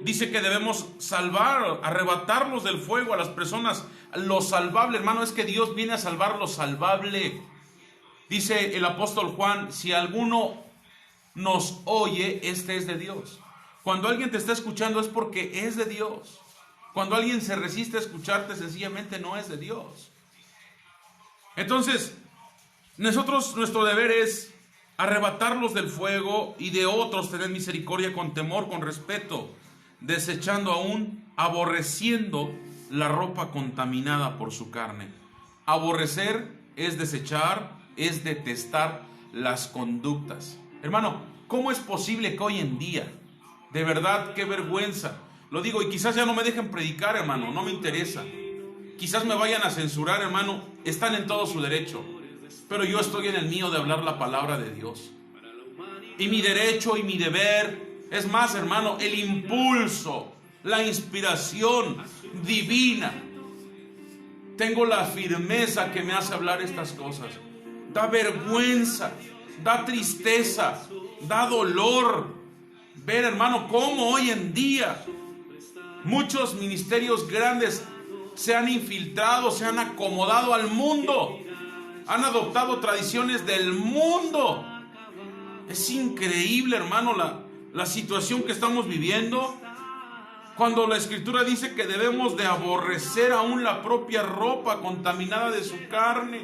dice que debemos salvar, arrebatarlos del fuego a las personas, lo salvable, hermano, es que Dios viene a salvar lo salvable. Dice el apóstol Juan: si alguno nos oye, este es de Dios. Cuando alguien te está escuchando es porque es de Dios. Cuando alguien se resiste a escucharte, sencillamente no es de Dios. Entonces, nuestro deber es arrebatarlos del fuego, y de otros tener misericordia con temor, con respeto, desechando aún, aborreciendo la ropa contaminada por su carne. Aborrecer es desechar, es detestar las conductas. Hermano, ¿cómo es posible que hoy en día, de verdad, qué vergüenza? Lo digo, y quizás ya no me dejen predicar, hermano, no me interesa. Quizás me vayan a censurar, hermano, están en todo su derecho. Pero yo estoy en el mío de hablar la palabra de Dios. Y mi derecho y mi deber, es más, hermano, el impulso, la inspiración divina. Tengo la firmeza que me hace hablar estas cosas. Da vergüenza, da tristeza, da dolor ver, hermano, cómo hoy en día muchos ministerios grandes se han infiltrado, se han acomodado al mundo, han adoptado tradiciones del mundo. Es increíble, hermano, la situación que estamos viviendo, cuando la Escritura dice que debemos de aborrecer aún la propia ropa contaminada de su carne.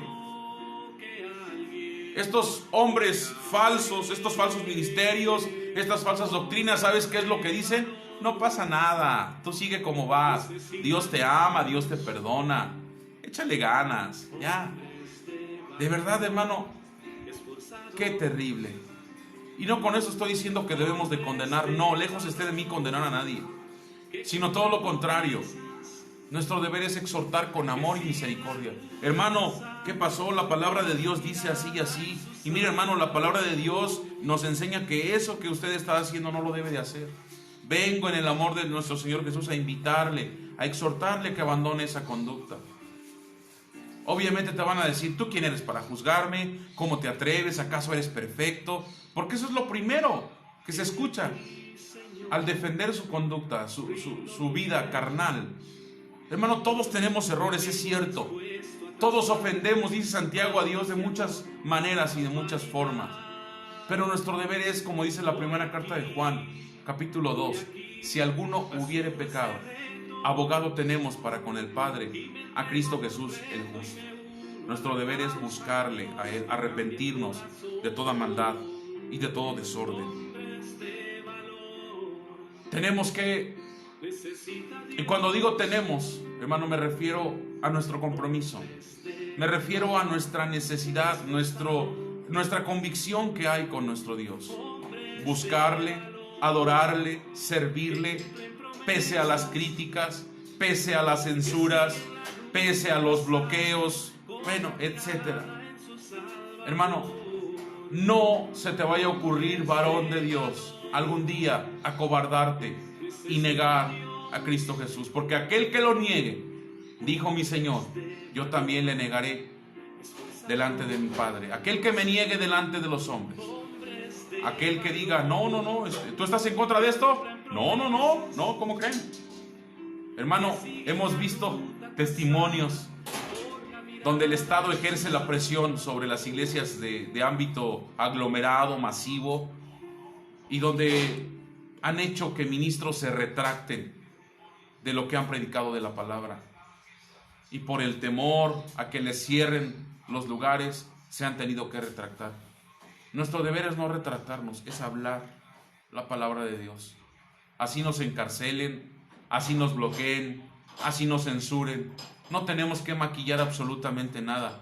Estos hombres falsos, estos falsos ministerios, estas falsas doctrinas, ¿sabes qué es lo que dicen? No pasa nada, tú sigue como vas, Dios te ama, Dios te perdona, échale ganas, ya. De verdad, hermano, qué terrible. Y no con eso estoy diciendo que debemos de condenar, no, lejos esté de mí condenar a nadie, sino todo lo contrario. Nuestro deber es exhortar con amor y misericordia. Hermano, ¿qué pasó? La palabra de Dios dice así y así. Y mire, hermano, la palabra de Dios nos enseña que eso que usted está haciendo no lo debe de hacer. Vengo en el amor de nuestro Señor Jesús a invitarle, a exhortarle que abandone esa conducta. Obviamente te van a decir: ¿tú quién eres para juzgarme? ¿Cómo te atreves? ¿Acaso eres perfecto? Porque eso es lo primero que se escucha al defender su conducta, su vida carnal. Hermano, todos tenemos errores, es cierto. Todos ofendemos, dice Santiago, a Dios de muchas maneras y de muchas formas. Pero nuestro deber es, como dice la primera carta de Juan, capítulo 2, si alguno hubiere pecado, abogado tenemos para con el Padre, a Cristo Jesús el justo. Nuestro deber es buscarle a Él, arrepentirnos de toda maldad y de todo desorden. Tenemos que, y cuando digo tenemos, hermano, me refiero a nuestro compromiso, me refiero a nuestra necesidad, nuestra convicción que hay con nuestro Dios. Buscarle, adorarle, servirle, pese a las críticas, pese a las censuras, pese a los bloqueos, bueno, etcétera. Hermano, no se te vaya a ocurrir, varón de Dios, algún día acobardarte y negar a Cristo Jesús, porque aquel que lo niegue, dijo mi Señor, yo también le negaré delante de mi Padre. Aquel que me niegue delante de los hombres, aquel que diga, no, ¿tú estás en contra de esto? No, ¿cómo creen? Hermano, hemos visto testimonios donde el Estado ejerce la presión sobre las iglesias de ámbito aglomerado, masivo, y donde han hecho que ministros se retracten de lo que han predicado de la palabra. Y por el temor a que les cierren los lugares, se han tenido que retractar. Nuestro deber es no retractarnos, es hablar la palabra de Dios. Así nos encarcelen, así nos bloqueen, así nos censuren. No tenemos que maquillar absolutamente nada.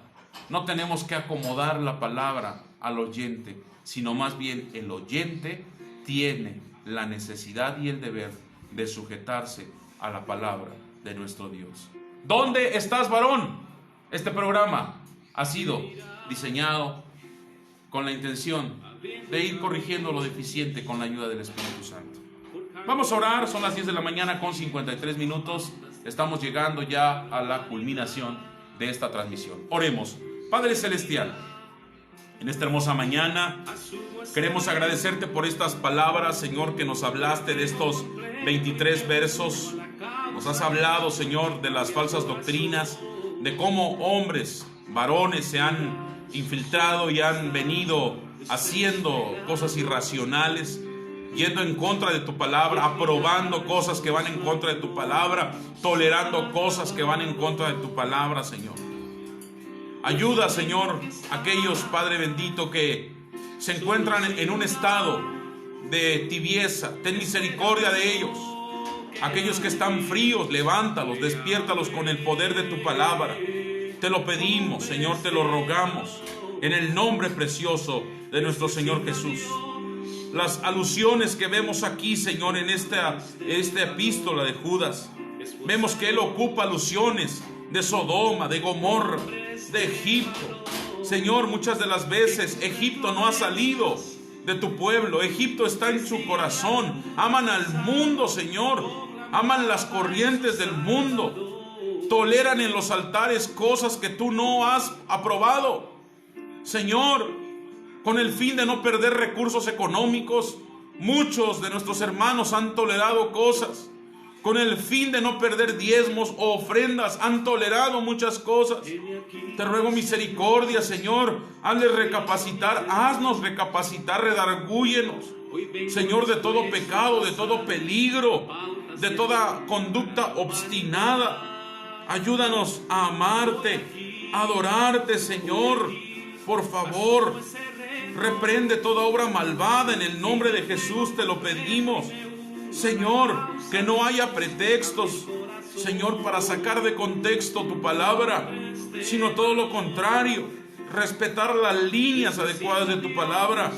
No tenemos que acomodar la palabra al oyente, sino más bien el oyente tiene la necesidad y el deber de sujetarse a la palabra de nuestro Dios. ¿Dónde estás, varón? Este programa ha sido diseñado con la intención de ir corrigiendo lo deficiente con la ayuda del Espíritu Santo. Vamos a orar, son las 10 de la mañana con 53 minutos. Estamos llegando ya a la culminación de esta transmisión. Oremos. Padre Celestial, en esta hermosa mañana queremos agradecerte por estas palabras, Señor, que nos hablaste de estos 23 versos. Nos has hablado, Señor, de las falsas doctrinas, de cómo hombres, varones se han infiltrado y han venido haciendo cosas irracionales, yendo en contra de tu palabra, aprobando cosas que van en contra de tu palabra, tolerando cosas que van en contra de tu palabra, Señor. Ayuda, Señor, a aquellos, Padre bendito, que se encuentran en un estado de tibieza. Ten misericordia de ellos. Aquellos que están fríos, levántalos, despiértalos con el poder de tu palabra. Te lo pedimos, Señor, te lo rogamos, en el nombre precioso de nuestro Señor Jesús. Las alusiones que vemos aquí, Señor, en esta epístola de Judas, vemos que él ocupa alusiones de Sodoma, de Gomorra, de Egipto. Señor, muchas de las veces Egipto no ha salido de tu pueblo. Egipto está en su corazón. Aman al mundo, Señor. Aman las corrientes del mundo. Toleran en los altares cosas que tú no has aprobado, Señor, con el fin de no perder recursos económicos. Muchos de nuestros hermanos han tolerado cosas con el fin de no perder diezmos o ofrendas. Han tolerado muchas cosas. Te ruego misericordia, Señor. Haznos recapacitar, redargúyenos, Señor, de todo pecado, de todo peligro, de toda conducta obstinada. Ayúdanos a amarte, a adorarte, Señor. Por favor, reprende toda obra malvada en el nombre de Jesús, te lo pedimos. Señor, que no haya pretextos, Señor, para sacar de contexto tu palabra, sino todo lo contrario, respetar las líneas adecuadas de tu palabra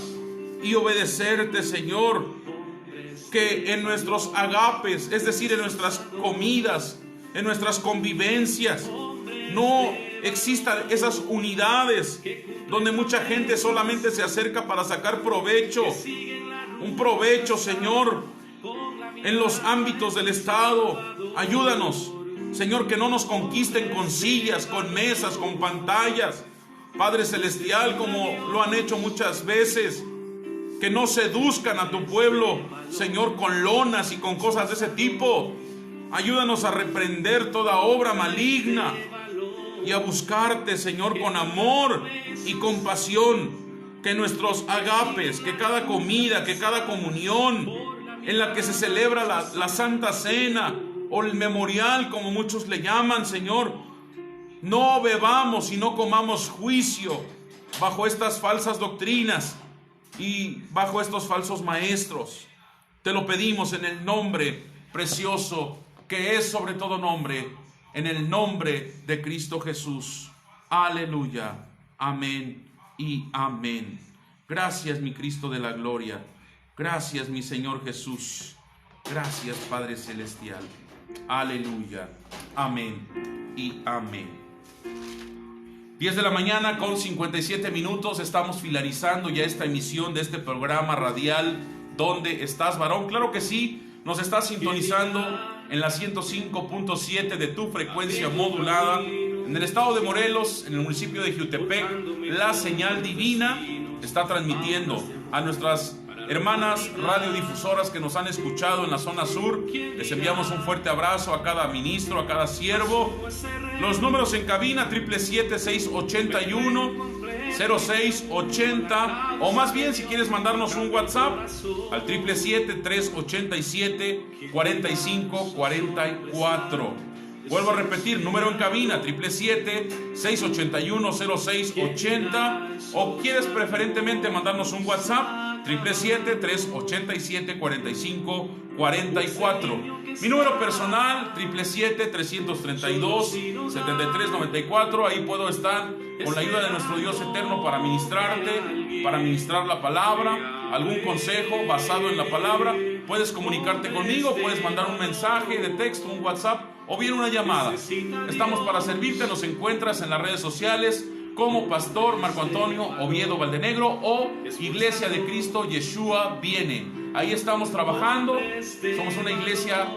y obedecerte, Señor. Que en nuestros agapes, es decir, en nuestras comidas, en nuestras convivencias, no existan esas unidades donde mucha gente solamente se acerca para sacar provecho. Un provecho, Señor, en los ámbitos del Estado. Ayúdanos, Señor, que no nos conquisten con sillas, con mesas, con pantallas, Padre Celestial, como lo han hecho muchas veces. Que no seduzcan a tu pueblo, Señor, con lonas y con cosas de ese tipo. Ayúdanos a reprender toda obra maligna y a buscarte, Señor, con amor y compasión. Que nuestros agapes, que cada comida, que cada comunión en la que se celebra la Santa Cena o el memorial, como muchos le llaman, Señor, no bebamos y no comamos juicio bajo estas falsas doctrinas y bajo estos falsos maestros. Te lo pedimos en el nombre precioso que es sobre todo nombre, en el nombre de Cristo Jesús. Aleluya. Amén y amén. Gracias, mi Cristo de la gloria. Gracias, mi Señor Jesús. Gracias, Padre Celestial. Aleluya. Amén y amén. 10 de la mañana con 57 minutos. Estamos finalizando ya esta emisión de este programa radial. ¿Dónde estás, varón? Claro que sí, nos estás sintonizando en la 105.7 de tu frecuencia modulada. En el estado de Morelos, en el municipio de Jiutepec, la señal divina está transmitiendo a nuestras hermanas radiodifusoras que nos han escuchado en la zona sur. Les enviamos un fuerte abrazo a cada ministro, a cada siervo. Los números en cabina: 777-681-0680, o más bien, si quieres mandarnos un WhatsApp, al 777-387-4544. Vuelvo a repetir, número en cabina: 777-681-0680, o quieres preferentemente mandarnos un WhatsApp, 777-387-4544. Mi número personal, 777-332-7394. Ahí puedo estar con la ayuda de nuestro Dios eterno para ministrarte, para ministrar la palabra, algún consejo basado en la palabra. Puedes comunicarte conmigo, puedes mandar un mensaje de texto, un WhatsApp o bien una llamada. Estamos para servirte. Nos encuentras en las redes sociales como Pastor Marco Antonio Oviedo Valdenegro o Iglesia de Cristo Yeshua Viene. Ahí estamos trabajando. Somos una iglesia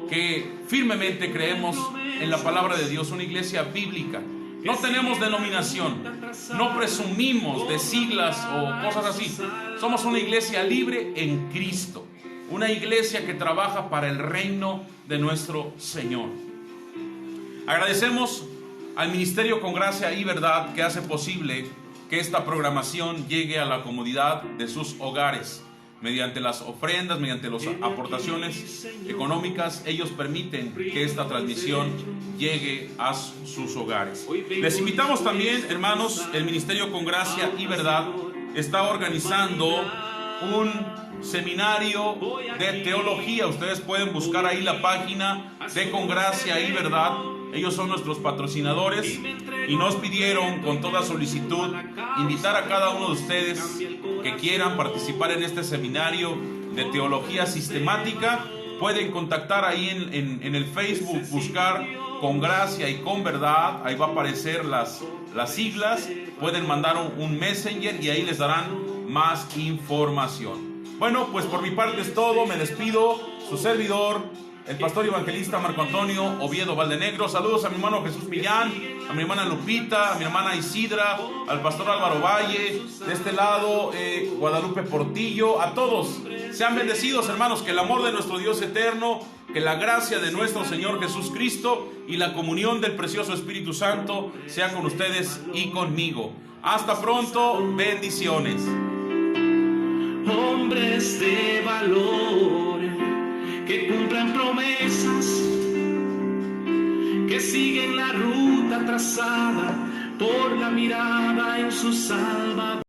que firmemente creemos en la palabra de Dios, una iglesia bíblica. No tenemos denominación, no presumimos de siglas o cosas así. Somos una iglesia libre en Cristo, una iglesia que trabaja para el reino de nuestro Señor. Agradecemos al Ministerio Con Gracia y Verdad, que hace posible que esta programación llegue a la comodidad de sus hogares. Mediante las ofrendas, mediante las aportaciones económicas, ellos permiten que esta transmisión llegue a sus hogares. Les invitamos también, hermanos, el Ministerio Con Gracia y Verdad está organizando un seminario de teología. Ustedes pueden buscar ahí la página de Con Gracia y Verdad. Ellos son nuestros patrocinadores y nos pidieron con toda solicitud invitar a cada uno de ustedes que quieran participar en este seminario de teología sistemática. Pueden contactar ahí en el Facebook, buscar Con Gracia y Con Verdad. Ahí va a aparecer las siglas. Pueden mandar un messenger y ahí les darán más información. Bueno, pues por mi parte es todo. Me despido. Su servidor, el pastor evangelista Marco Antonio Oviedo Valdenegro. Saludos a mi hermano Jesús Millán, a mi hermana Lupita, a mi hermana Isidra, al pastor Álvaro Valle, de este lado Guadalupe Portillo. A todos sean bendecidos, hermanos. Que el amor de nuestro Dios eterno, que la gracia de nuestro Señor Jesús Cristo y la comunión del precioso Espíritu Santo sea con ustedes y conmigo. Hasta pronto, bendiciones. Hombres de valor que cumplan promesas, que siguen la ruta trazada por la mirada en su Salvador.